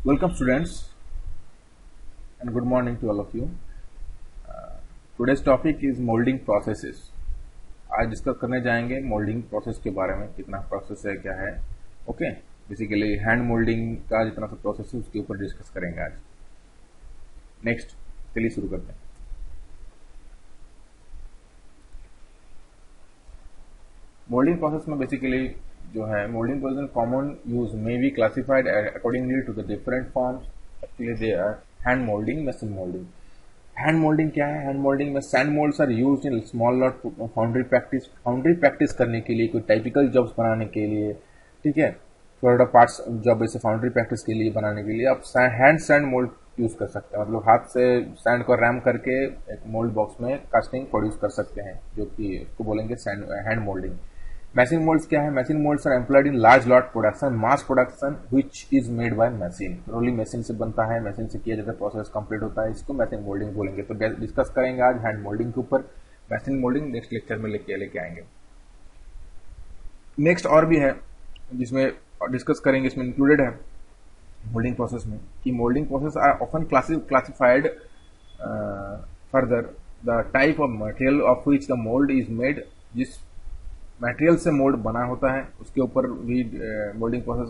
Welcome students and good morning to all of you. Today's topic is molding processes. आज discuss करने जाएंगे moulding process के बारे में, कितना प्रोसेस है, क्या है. ओके, बेसिकली हैंड मोल्डिंग का जितना सा प्रोसेस है उसके ऊपर डिस्कस करेंगे आज. नेक्स्ट, चलिए शुरू करते हैं. मोल्डिंग प्रोसेस में बेसिकली जो है moulding process common use may be classified accordingly to the different forms. Actually they are hand moulding, machine moulding. Hand moulding क्या है? हैंड मोल्डिंग में sand moulds are used in small lot foundry practice करने के लिए, कोई typical jobs बनाने के लिए. ठीक है, थोड़ा पार्ट्स जॉब ऐसे फाउंड्री प्रैक्टिस के लिए बनाने के लिए आप हैंड सैंड मोल्ड यूज कर सकते हैं. मतलब हाथ से सैंड को रैम करके एक मोल्ड बॉक्स में कास्टिंग प्रोड्यूस कर सकते हैं, जो कि उसको बोलेंगे हैंड मोल्डिंग. मशीन मोल्ड्स क्या है? Machine moulds are employed in large lot production, mass production which is made by machine. रोली मशीन से बनता है, मशीन से किया जाता है, प्रोसेस कंप्लीट होता है, इसको मशीन मोल्डिंग बोलेंगे. तो डिस्कस करेंगे आज हैंड मोल्डिंग के ऊपर. मशीन मोल्डिंग नेक्स्ट लेक्चर में लेके आएंगे. नेक्स्ट और भी है जिसमें डिस्कस करेंगे, इसमें इंक्लूडेड है मोल्डिंग प्रोसेस में कि moulding process are often classified further the type of material of which the mould is made. जिस मटेरियल से मोल्ड बना होता है उसके ऊपर भी मोल्डिंग प्रोसेस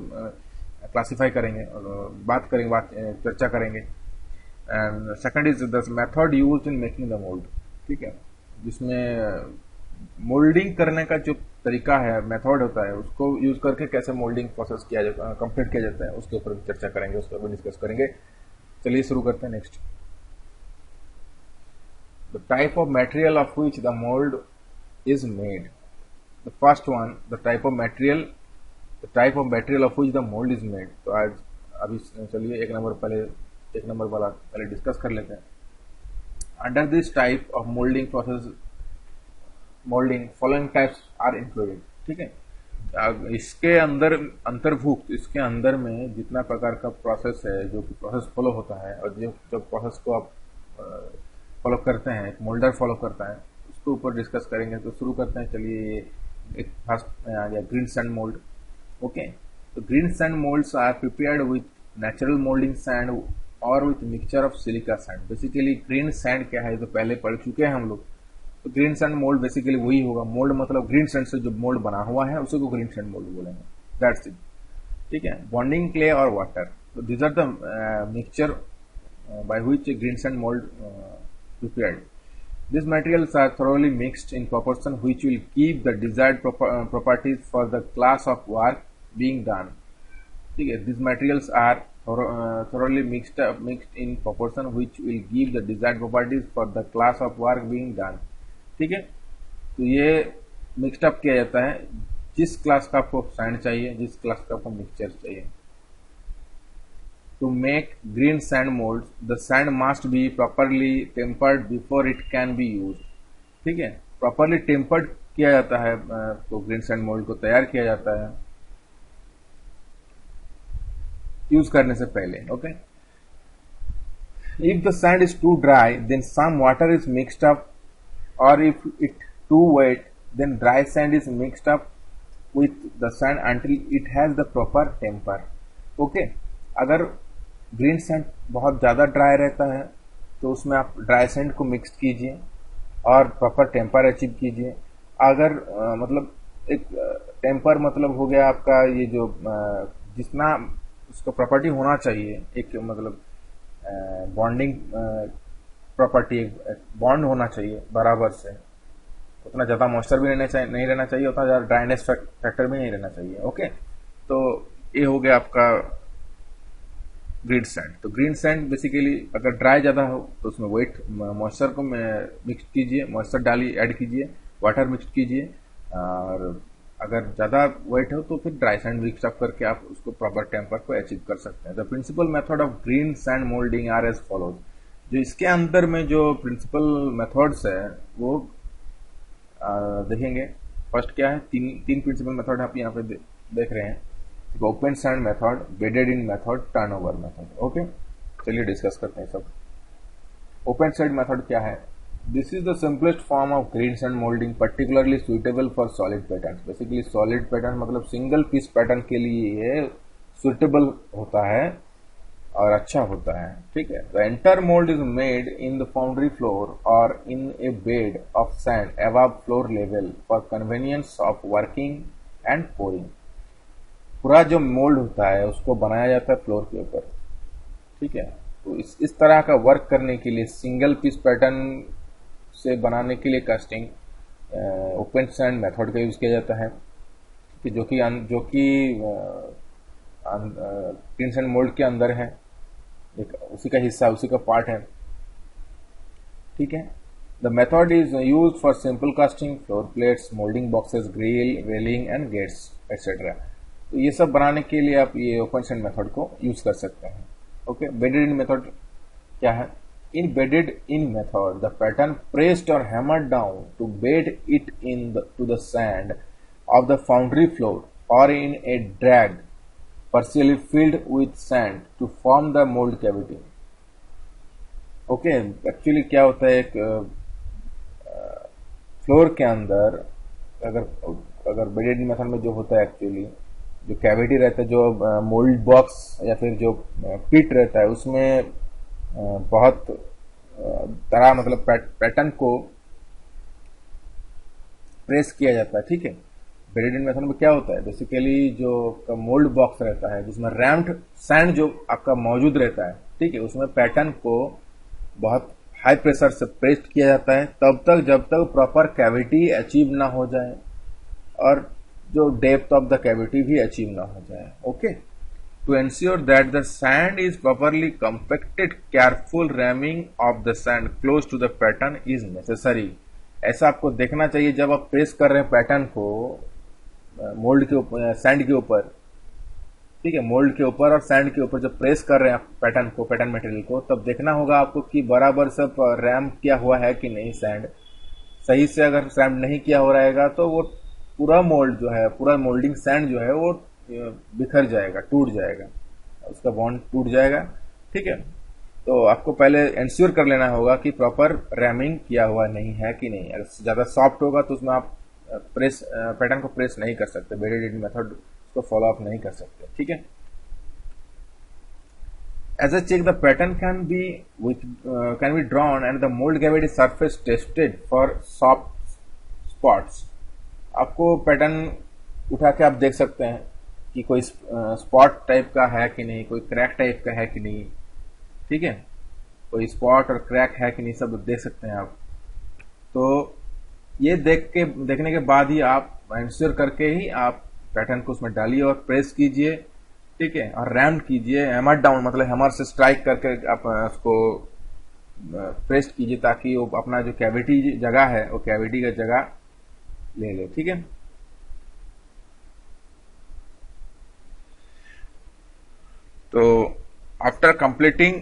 क्लासिफाई करेंगे और चर्चा करेंगे. And second is the method used in making the mould. ठीक है, जिसमें मोल्डिंग करने का जो तरीका है, मेथड होता है, उसको यूज करके कैसे मोल्डिंग प्रोसेस किया जाता है, कंप्लीट किया जाता है, उसके ऊपर भी चर्चा करेंगे, उसके ऊपर डिस्कस करेंगे. चलिए शुरू करते हैं. Next, the type of material of which the mould is made. The first one, the type of material of which the mold is made. तो आज अभी चलिए एक नंबर वाला पहले डिस्कस कर लेते हैं. Under this type of molding process, following types are included. ठीक है, इसके अंदर में जितना प्रकार का प्रोसेस है, जो कि प्रोसेस फॉलो होता है और जो प्रोसेस को आप फॉलो करते हैं, एक मोल्डर फॉलो करता है, उसके ऊपर डिस्कस करेंगे. तो शुरू करते हैं. चलिए, एक फर्स्ट आ गया ग्रीन सैंड मोल्ड. ओके, तो green sand moulds are prepared with natural moulding sand और with mixture of silica sand. Basically green sand क्या है तो पहले पढ़ चुके हैं हम लोग. तो ग्रीन सैंड मोल्ड बेसिकली वही होगा. मोल्ड मतलब ग्रीन सैंड से जो मोल्ड बना हुआ है उसी को ग्रीन सैंड मोल्ड बोलेंगे. That's it. ठीक है, बॉन्डिंग क्ले और वाटर. तो this are the mixture by which green sand mould prepared. These materials are thoroughly mixed in proportion which will keep the desired properties for the class of work being done. ठीक है, these materials are thoroughly mixed in proportion which will give the desired properties for the class of work being done. ठीक है, तो ये mixed up किया जाता है जिस क्लास का आपको सैंड चाहिए, जिस क्लास का आपको मिक्सचर चाहिए. To make green sand molds, the sand must be properly tempered before it can be used. ठीक है, प्रॉपरली टेम्पर्ड किया जाता है तो ग्रीन सैंड मोल्ड को तैयार किया जाता है यूज करने से पहले. Okay, if the sand is too dry, then some water is mixed up, or if it too wet, then dry sand is mixed up with the sand until it has the proper temper. Okay, अगर green sand बहुत ज़्यादा dry रहता है तो उसमें आप dry sand को mix कीजिए और प्रॉपर टेम्पर अचीव कीजिए. अगर मतलब एक टेम्पर मतलब हो गया आपका ये जो जितना उसका प्रॉपर्टी होना चाहिए, एक मतलब बॉन्डिंग प्रॉपर्टी, एक बॉन्ड होना चाहिए बराबर से. उतना ज़्यादा मॉइस्चर भी नहीं रहना चाहिए, उतना ज़्यादा ड्राइनेस फैक्टर भी नहीं रहना चाहिए. ओके, तो ये हो गया आपका ग्रीन सैंड. तो ग्रीन सैंड बेसिकली अगर ड्राई ज़्यादा हो तो उसमें वेट मॉइस्चर को मिक्स कीजिए, मॉइस्चर ऐड कीजिए, वाटर मिक्स कीजिए. और अगर ज़्यादा वेट हो तो फिर ड्राई सैंड मिक्स अप करके आप उसको प्रॉपर टेम्पर को अचीव कर सकते हैं. The principal method of green sand moulding are as follows. जो इसके अंदर में जो प्रिंसिपल मेथड्स है वो देखेंगे. फर्स्ट क्या है, तीन प्रिंसिपल मेथड आप यहाँ पे देख रहे हैं. Open sand method, bedded in method, turnover method. Okay, चलिए डिस्कस करते हैं सब. ओपन सैंड मेथड क्या है? This is the simplest form of green sand moulding, particularly suitable for solid pattern. Basically solid pattern मतलब सिंगल पीस पैटर्न के लिए ये सुइटेबल होता है और अच्छा होता है, ठीक है। The enter mould is made in the foundry floor और in a bed of sand above floor level for convenience of working and pouring. पूरा जो मोल्ड होता है उसको बनाया जाता है फ्लोर के ऊपर, ठीक है। तो इस तरह का वर्क करने के लिए सिंगल पीस पैटर्न से बनाने के लिए कास्टिंग ओपन सैंड मेथड का यूज किया जाता है, कि जो कि टिन सैंड मोल्ड के अंदर है, एक उसी का हिस्सा, उसी का पार्ट है, ठीक है। The method is use for simple casting floor plates, moulding boxes, grill, railing and gates etcetera. तो ये सब बनाने के लिए आप ये ओपन सैंड मेथड को यूज कर सकते हैं। ओके, बेडेड इन मेथड क्या है? In bedded in method the pattern pressed और hammered down to bed it in to the sand of the foundry floor or in a drag partially filled with sand to form the mold cavity. Okay, actually क्या होता है, एक floor के अंदर अगर bedded method में जो होता है, एक्चुअली जो कैविटी रहता है, जो मोल्ड बॉक्स या फिर जो पिट रहता है, उसमें बहुत तरह मतलब पैटर्न को प्रेस किया जाता है, ठीक है। बेडेड मेथड में क्या होता है, बेसिकली जो मोल्ड बॉक्स रहता है जिसमें रैम्ड सैंड जो आपका मौजूद रहता है, ठीक है, उसमें पैटर्न को बहुत हाई प्रेशर से प्रेस्ड किया जाता है तब तक जब तक प्रॉपर कैविटी अचीव ना हो जाए और जो डेप्थ ऑफ द कैविटी भी अचीव ना हो जाए। Okay, to ensure that the sand is properly compacted, careful ramming of the sand close to the pattern is necessary. ऐसा आपको देखना चाहिए जब आप प्रेस कर रहे हैं पैटर्न को मोल्ड के ऊपर, सैंड के ऊपर, ठीक है, मोल्ड के ऊपर और सैंड के ऊपर जब प्रेस कर रहे हैं पैटर्न को, पैटर्न मटेरियल को, तब देखना होगा आपको कि बराबर सब रैम किया हुआ है कि नहीं सैंड। सही से अगर सैंड नहीं किया हो रहेगा तो वो पूरा मोल्ड जो है, पूरा मोल्डिंग सैंड जो है वो बिखर जाएगा, टूट जाएगा, उसका बॉन्ड टूट जाएगा, ठीक है। तो आपको पहले इंश्योर कर लेना होगा कि प्रॉपर रैमिंग किया हुआ नहीं है कि नहीं। अगर ज़्यादा सॉफ्ट होगा तो उसमें आप प्रेस पैटर्न को प्रेस नहीं कर सकते, बेडेड इन मेथड को फॉलो अप नहीं कर सकते, ठीक है। As a check the pattern can be drawn and the mould cavity surface tested for soft spots. आपको पैटर्न उठा के आप देख सकते हैं कि कोई स्पॉट टाइप का है कि नहीं, कोई क्रैक टाइप का है कि नहीं, ठीक है, कोई स्पॉट और क्रैक है कि नहीं, सब देख सकते हैं आप। तो ये देखने के बाद ही आप इंश्योर करके ही आप पैटर्न को उसमें डालिए और प्रेस कीजिए, ठीक है, और रैम कीजिए, हैमर डाउन मतलब हैमर से स्ट्राइक करके आप उसको प्रेस कीजिए ताकि वो अपना जो कैविटी जगह है वो कैविटी का जगह ले ले, ठीक है। तो after completing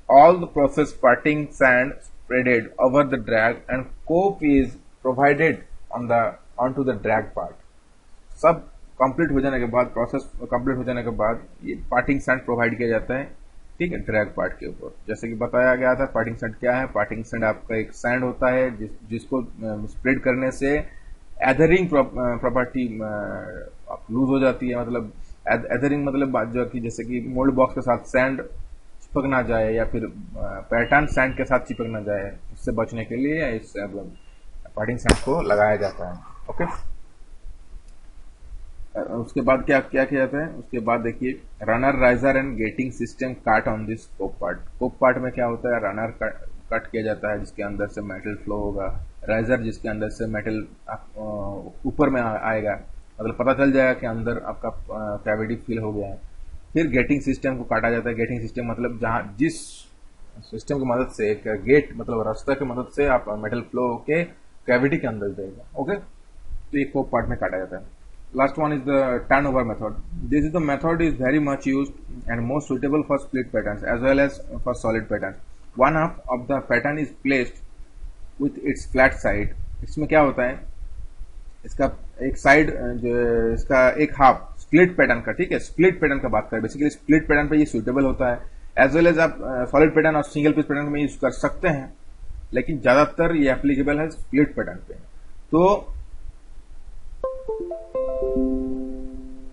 all the process, parting sand spreaded over the drag and cope is provided onto the drag part. सब कंप्लीट हो जाने के बाद, प्रोसेस कंप्लीट हो जाने के बाद ये पार्टिंग सैंड प्रोवाइड किया जाता है, ठीक है, ड्रैग पार्ट के ऊपर। जैसे कि बताया गया था पार्टिंग सैंड क्या है। पार्टिंग सैंड आपका एक सैंड होता है जिसको स्प्रेड करने से एथरिंग प्रॉपर्टी लूज हो जाती है। मतलब एथरिंग मतलब जो कि जैसे कि मोल्ड बॉक्स के साथ सैंड चिपक ना जाए या फिर पैटर्न सैंड के साथ चिपक ना जाए, उससे बचने के लिए इस पार्टिंग सैंड को लगाया जाता है। ओके, उसके बाद क्या क्या किया जाता है, उसके बाद देखिए runner, riser and gating system cut on this cope part. Cope part में क्या होता है, रनर कट किया जाता है जिसके अंदर से मेटल फ्लो होगा, राइजर जिसके अंदर से मेटल ऊपर में आएगा, मतलब पता चल जाएगा कि अंदर आपका कैविटी फिल हो गया है। फिर गेटिंग सिस्टम को काटा जाता है। गेटिंग सिस्टम मतलब जहां जिस सिस्टम की मदद से, एक गेट मतलब रास्ता की मदद से आप मेटल फ्लो होके कैविटी के अंदर जाएगा। ओके, तो एक कोप पार्ट में काटा जाता है। Last one is the turnover method. This is the method is very much used and most suitable for split patterns as well as for solid pattern. One half of the pattern is placed with its flat side. इसमें क्या होता है, इसका एक side जो इसका एक half split pattern का, ठीक है, स्प्लिट पैटर्न का बात करें, बेसिकली स्प्लिट पैटर्न पे ये सुटेबल होता है। एज वेल एज आप सॉलिड पैटर्न और सिंगल पीस पैटर्न में यूज कर सकते हैं, लेकिन ज्यादातर ये एप्लीकेबल है स्प्लिट पैटर्न पे। तो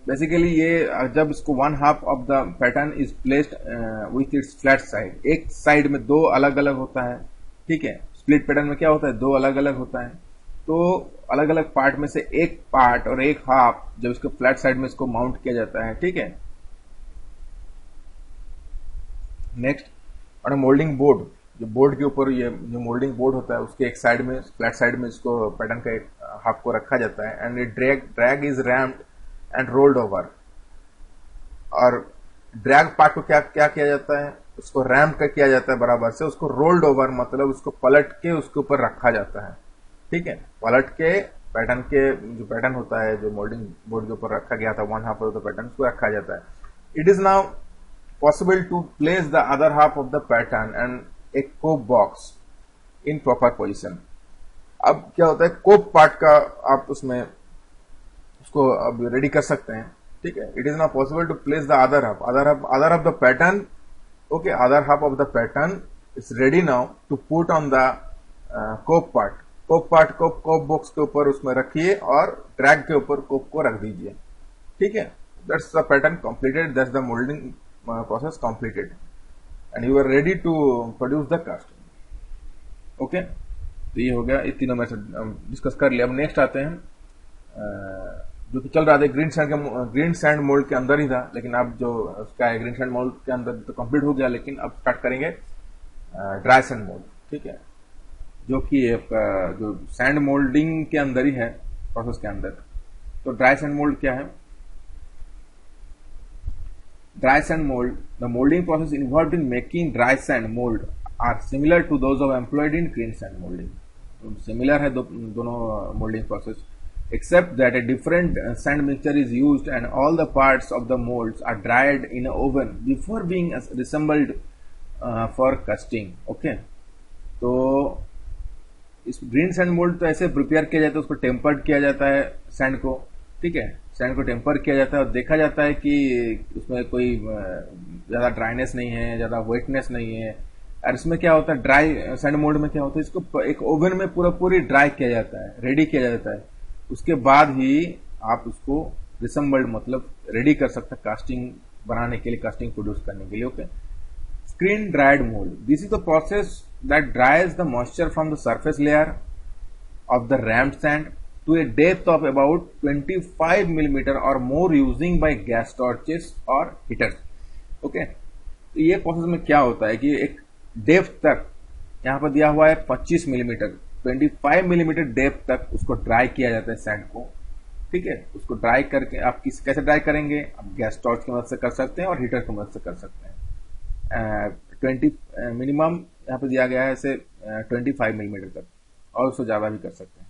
बेसिकली ये जब इसको one half of the pattern is placed with its flat side, एक साइड में दो अलग अलग होता है, ठीक है। स्प्लिट पैटर्न में क्या होता है, दो अलग अलग होता है, तो अलग अलग पार्ट में से एक पार्ट और एक हाफ जब इसको फ्लैट साइड में इसको माउंट किया जाता है, ठीक है। नेक्स्ट, और मोल्डिंग बोर्ड, जो बोर्ड के ऊपर ये जो मोल्डिंग बोर्ड होता है उसके एक साइड में, फ्लैट साइड में इसको पैटर्न का एक हाफ को रखा जाता है, and drag is rumped and rolled over. और ड्रैग पार्ट को क्या क्या किया जाता है, उसको रैम का किया जाता है बराबर से, उसको रोल्ड ओवर मतलब उसको पलट के उसके ऊपर रखा जाता है, ठीक है। पलट के पैटर्न के जो पैटर्न होता है जो मोल्डिंग बोर्ड के ऊपर रखा गया था one half of the pattern, उसको रखा जाता है। It is now possible to place the other half of the pattern and a cope box in proper position। अब क्या होता है, कोप पार्ट का आप उसमें उसको अब रेडी कर सकते हैं, ठीक है। It is not possible to place the other half the pattern, okay, other half of the pattern is ready now to put on the cope part. Cope part को कोप बॉक्स के ऊपर उसमें रखिए और ड्रैग के ऊपर कोप को रख दीजिए, ठीक है। That's the pattern completed, that's the moulding process completed and you are ready to produce the casting, okay. तो ये हो गया, ये तीनों में से डिस्कस कर लिया। अब नेक्स्ट आते हैं जो कि चल रहा था ग्रीन सैंड मोल्ड के अंदर ही था, लेकिन अब जो उसका है ग्रीन सैंड मोल्ड के अंदर तो कंप्लीट हो गया, लेकिन अब स्टार्ट करेंगे ड्राई सैंड मोल्ड, ठीक है, जो कि जो सैंड मोल्डिंग के अंदर ही है प्रोसेस के अंदर। तो ड्राई सैंड मोल्ड क्या है? Dry sand mold, the molding process involved in making dry sand mold are similar to those of employed in green sand molding। Similar है दोनों molding process, except that a different sand mixture is used and all the parts of the molds are dried in an oven before being assembled for casting, okay। तो इस green sand mould तो ऐसे prepare किया जाता है, उसको tempered किया जाता है सैंड को, ठीक है। सैंड को टेम्पर किया जाता है और देखा जाता है कि उसमें कोई ज़्यादा ड्राइनेस नहीं है, ज़्यादा वेटनेस नहीं है। और इसमें क्या होता है, ड्राई सैंड मोल्ड में क्या होता है, इसको एक ओवन में पूरी ड्राई किया जाता है, रेडी किया जाता है। उसके बाद ही आप उसको रिसम्बल्ड मतलब रेडी कर सकते हैं कास्टिंग बनाने के लिए, कास्टिंग प्रोड्यूस करने के लिए, okay. Screen dried mould, this is the process that ड्राइज the moisture from the surface layer of the rumped sand to a depth of about 25 mm or more using by gas torches or heaters, okay। तो ये process में क्या होता है कि एक depth तक, यहाँ पर दिया हुआ है 25 मिलीमीटर, 25 मिलीमीटर डेप्थ तक उसको ड्राई किया जाता है सैंड को, ठीक है। उसको ड्राई करके आप कैसे ड्राई करेंगे, आप गैस टॉर्च की मदद से कर सकते हैं और हीटर की मदद से कर सकते हैं। 20 मिनिमम यहाँ पे दिया गया है ऐसे 25 मिलीमीटर तक, और उससे ज़्यादा भी कर सकते हैं,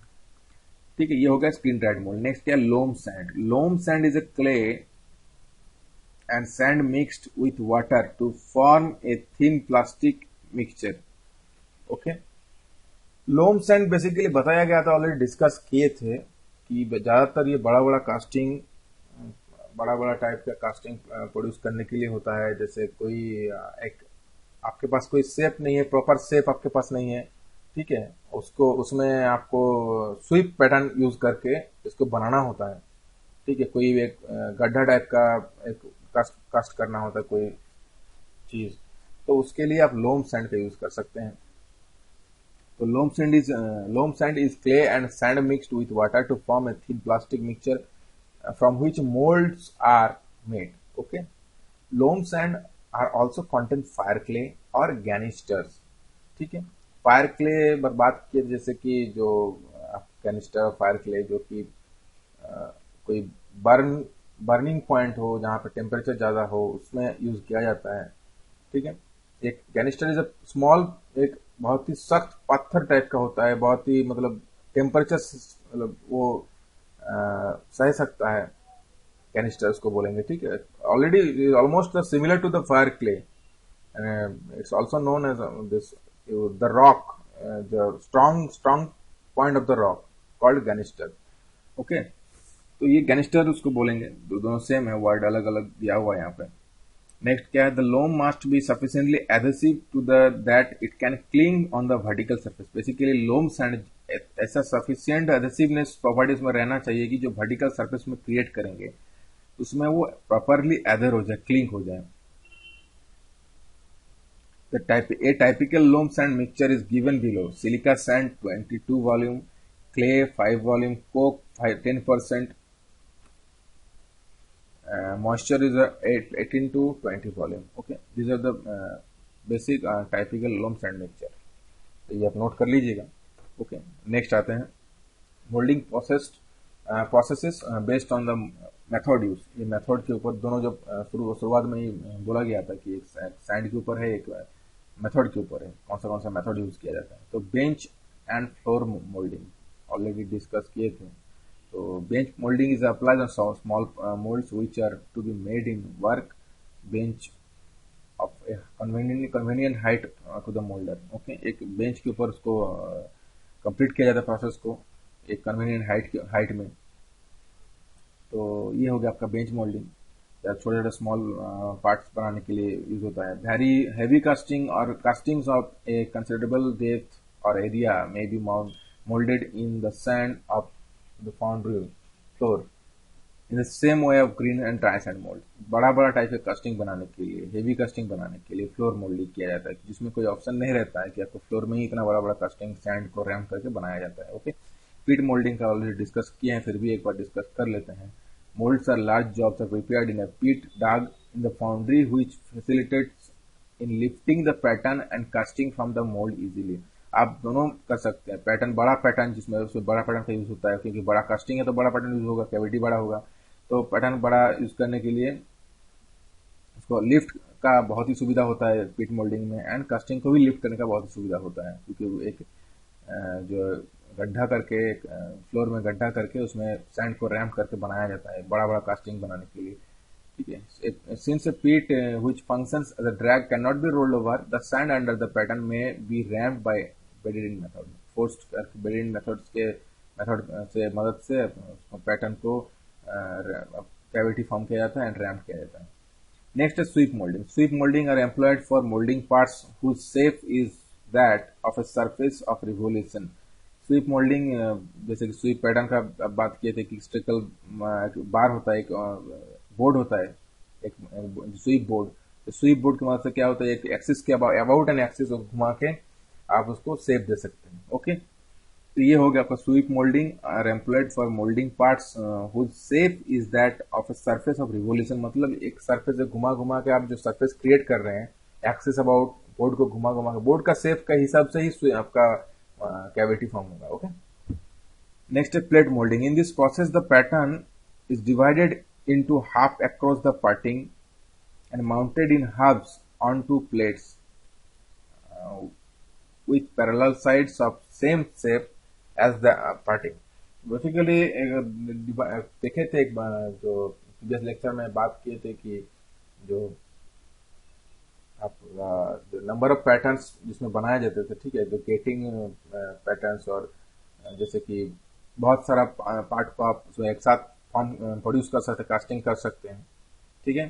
ठीक है। ये हो गया स्क्रीन ड्राइड मोल्ड। नेक्स्ट क्या, loam sand. Loam sand is a clay and sand mixed with water to form a thin plastic mixture, okay. Loam sand basically बताया गया था, ऑलरेडी डिस्कस किए थे कि ज्यादातर ये बड़ा बड़ा टाइप का कास्टिंग प्रोड्यूस करने के लिए होता है। जैसे कोई एक आपके पास कोई शेप नहीं है, प्रॉपर शेप आपके पास नहीं है, ठीक है, उसको उसमें आपको स्वीप पैटर्न यूज करके इसको बनाना होता है, ठीक है। कोई एक गड्ढा टाइप का एक कास्ट करना होता है कोई चीज, तो उसके लिए आप लोम सैंड का यूज कर सकते हैं। तो loam sand is clay and sand mixed with water to form a thin plastic mixture from which moulds are made, okay. Loam sand are also contain fire clay और गैनिस्टर्स, ठीक है। Fire clay बात किए, जैसे कि जो canister fire clay जो कि कोई बर्निंग पॉइंट हो, जहाँ पे टेम्परेचर ज्यादा हो, उसमें यूज किया जाता है, ठीक है। एक कैनिस्टर इज अ स्मॉल, एक बहुत ही सख्त पत्थर टाइप का होता है, बहुत ही मतलब टेम्परेचर मतलब वो सह सकता है, कैनिस्टर उसको बोलेंगे, ठीक है। Already almost similar to the fire clay, it's also known as this the rock, the strong point of the rock called ganister, okay। तो ये गैनिस्टर उसको बोलेंगे, दोनों सेम है, वर्ड अलग अलग दिया हुआ है यहाँ पे। नेक्स्ट क्या है, the loam must be sufficiently adhesive to the that it can cling on the vertical surface. Basically loam sand ऐसा सफिशिएंट एडहेसिवनेस प्रॉपर्टीज में रहना चाहिए कि जो वर्टिकल सरफेस में क्रिएट करेंगे, उसमें वो प्रॉपरली एडर हो जाए, क्लिंक हो जाए। A typical loam sand mixture is given below: silica sand 22 volume, clay 5 volume, coke 10%, moisture is 18 to 20 volume. Okay, these are the basic typical loam sand mixture. तो ये आप नोट कर लीजिएगा। Okay, next आते हैं moulding processes based on the method use. ये method के ऊपर दोनों जब शुरुआत में ही बोला गया था कि एक सैंड के ऊपर है, एक मेथड के ऊपर है, कौन सा मेथड यूज किया जाता है। तो bench and floor moulding already discuss किए थे। तो bench moulding is applied on small moulds which are to be made in work bench of convenient height to the moulder. Okay, एक बेंच के ऊपर उसको कंप्लीट किया जाता है प्रोसेस को एक कन्वीनियंट हाइट में। तो ये हो गया आपका बेंच मोल्डिंग। छोटे छोटे स्मॉल पार्ट्स बनाने के लिए यूज होता है। वेरी हैवी कास्टिंग और castings of a considerable depth और area may be moulded in the sand of the foundry floor in the same way of green and dry sand mould. बड़ा बड़ा type का casting बनाने के लिए, heavy casting बनाने के लिए फ्लोर मोल्डिंग किया जाता है, जिसमें कोई ऑप्शन नहीं रहता है कि आपको फ्लोर में ही इतना बड़ा बड़ा कास्टिंग सैंड को रैम करके बनाया जाता है। ओके, पीट मोल्डिंग का ऑलरेडी डिस्कस किए हैं, फिर भी एक बार डिस्कस कर लेते हैं। Molds are large jobs are prepared in a pit dug in the foundry which facilitates in lifting the pattern and casting from the mold easily। आप दोनों कर सकते हैं। पैटर्न, बड़ा पैटर्न जिसमें उसमें बड़ा पैटर्न का यूज होता है, क्योंकि बड़ा कास्टिंग है तो बड़ा पैटर्न यूज होगा, कैविटी बड़ा होगा, तो पैटर्न बड़ा यूज करने के लिए उसको लिफ्ट का बहुत ही सुविधा होता है पिट मोल्डिंग में, एंड कास्टिंग को भी लिफ्ट करने का बहुत ही सुविधा होता है, क्योंकि एक जो गड्ढा करके फ्लोर में गड्ढा करके उसमें सैंड को रैम्प करके बनाया जाता है बड़ा बड़ा कास्टिंग बनाने के लिए। ठीक है, since a pit which functions as a drag can not be rolled over the sand under the pattern में be rammed by bedded in method. Forced करके बेडेड इन मेथड से मदद से पैटर्न को कैविटी फॉर्म किया जाता है and ramp किया जाता है। नेक्स्ट है sweep moulding. Sweep moulding are employed for moulding parts whose shape is that of a surface of revolution। Sweep moulding, जैसे कि स्वीप पैटर्न का अब बात किए थे कि स्ट्रिकल बार होता है, एक बोर्ड होता है, एक स्वीप बोर्ड। तो स्वीप बोर्ड की मदद से क्या होता है, एक एक्सिस के अबाउट एन एक्सिस को घुमा के आप उसको शेप दे सकते हैं। ओके, तो ये हो गया आपका sweep moulding are employed for moulding parts whose shape is that of a surface of revolution. मतलब एक सरफेस से घुमा घुमा के आप जो सरफेस क्रिएट कर रहे हैं, एक्सिस अबाउट बोर्ड को घुमा घुमा के, बोर्ड का शेप का हिसाब से ही आपका कैविटी फॉर्म होगा। ओके, नेक्स्ट है plate moulding. In this process the pattern is divided into half across the parting and mounted in halves onto plates with parallel sides of same shape as the parting। Basically देखे थे एक बार जो previous lecture में बात किए थे कि जो आप जो नंबर ऑफ पैटर्न्स जिसमें बनाए जाते थे, ठीक है, जो गेटिंग पैटर्न्स, और जैसे कि बहुत सारा पार्ट को आप उसमें एक साथ फॉर्म प्रोड्यूस कर सकते हैं, कास्टिंग कर सकते हैं। ठीक है,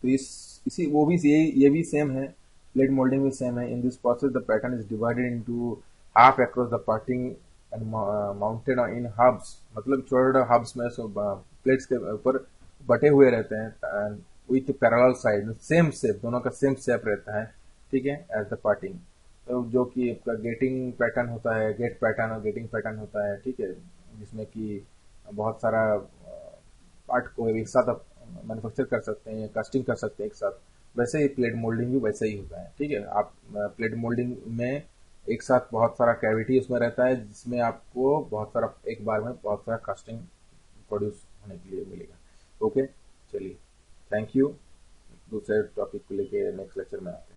तो इसी वो भी ये भी सेम है, प्लेट मोल्डिंग भी सेम है। In this process the pattern is divided into half across the parting and mounted in hubs. मतलब छोटे हब्स में प्लेट्स के ऊपर बटे हुए रहते हैं with parallel side, same shape, दोनों का सेम शेप रहता है। ठीक है, एज द पार्टिंग, तो जो कि आपका गेटिंग पैटर्न होता है, गेट पैटर्न और गेटिंग पैटर्न होता है। ठीक है, जिसमें कि बहुत सारा पार्ट को एक साथ आप मैन्युफैक्चर कर सकते हैं, कास्टिंग कर सकते हैं एक साथ। वैसे ही प्लेट मोल्डिंग भी वैसे ही होता है। ठीक है, आप प्लेट मोल्डिंग में एक साथ बहुत सारा कैविटी उसमें रहता है, जिसमें आपको बहुत सारा एक बार में बहुत सारा कास्टिंग प्रोड्यूस होने के लिए मिलेगा। ओके, चलिए, थैंक यू। दूसरे टॉपिक को लेके नेक्स्ट लेक्चर में आते हैं।